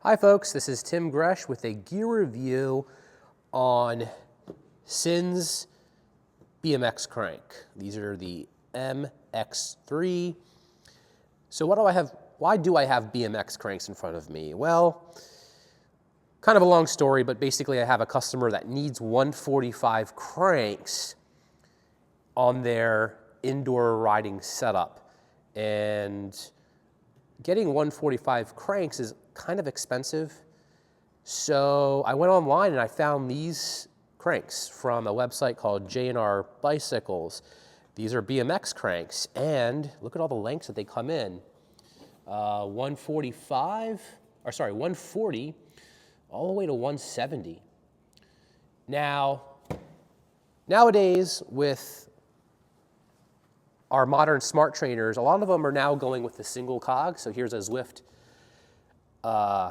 Hi folks, this is Tim Gresh with a gear review on SINZ BMX crank. These are the MX3. So why do I have BMX cranks in front of me? Well, kind of a long story, but basically I have a customer that needs 145 cranks on their indoor riding setup. And getting 145 cranks is kind of expensive. So I went online and I found these cranks from a website called J&R Bicycles. These are BMX cranks, and look at all the lengths that they come in. 140 all the way to 170. Now, nowadays with our modern smart trainers, a lot of them are now going with the single cog. So here's a Zwift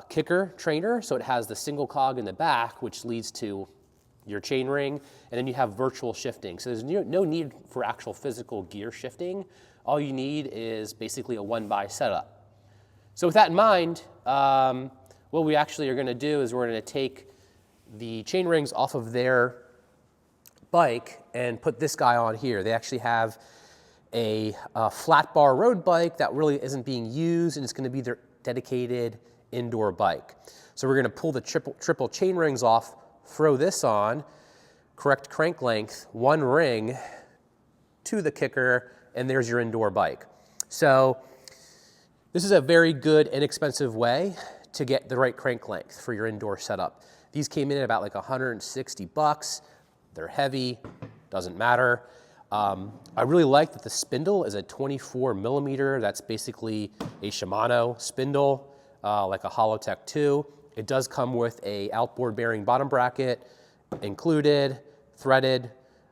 kicker trainer. So it has the single cog in the back, which leads to your chain ring, and then you have virtual shifting. So there's no need for actual physical gear shifting. All you need is basically a one-by setup. So with that in mind, what we actually are gonna do is we're gonna take the chain rings off of their bike and put this guy on here. They actually have a flat bar road bike that really isn't being used, and it's gonna be their dedicated indoor bike. So we're gonna pull the triple chain rings off, throw this on, correct crank length, one ring to the kicker, and there's your indoor bike. So this is a very good, inexpensive way to get the right crank length for your indoor setup. These came in at about like 160 bucks. They're heavy, doesn't matter. I really like that the spindle is a 24 millimeter. That's basically a Shimano spindle, like a Holotech 2. It does come with a outboard bearing bottom bracket included, threaded.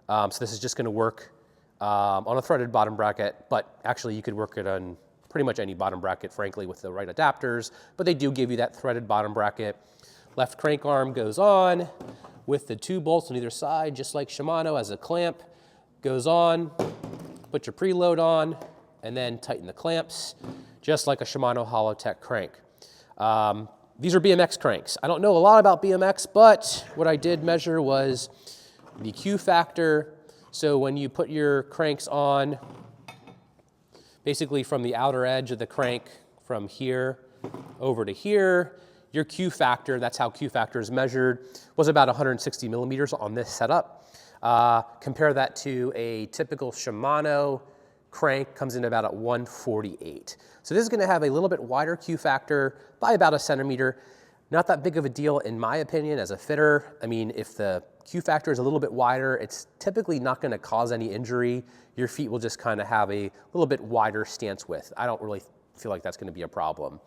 So this is just gonna work on a threaded bottom bracket, but actually you could work it on pretty much any bottom bracket, frankly, with the right adapters, but they do give you that threaded bottom bracket. Left crank arm goes on with the two bolts on either side, just like Shimano, as a clamp. Goes on, put your preload on, and then tighten the clamps, just like a Shimano Holotech crank. These are BMX cranks. I don't know a lot about BMX, but what I did measure was the Q factor. So when you put your cranks on, basically from the outer edge of the crank, from here over to here, your Q factor, that's how Q factor is measured, was about 160 millimeters on this setup. Compare that to a typical Shimano crank, comes in about at 148. So this is gonna have a little bit wider Q factor by about a centimeter. Not that big of a deal in my opinion as a fitter. I mean, if the Q factor is a little bit wider, it's typically not gonna cause any injury. Your feet will just kind of have a little bit wider stance width. I don't really feel like that's gonna be a problem.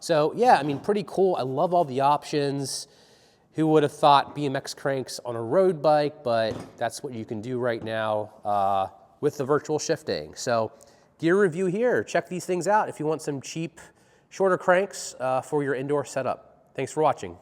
So yeah, I mean, pretty cool. I love all the options. Who would have thought BMX cranks on a road bike, but that's what you can do right now with the virtual shifting. So gear review here. Check these things out if you want some cheap, shorter cranks for your indoor setup. Thanks for watching.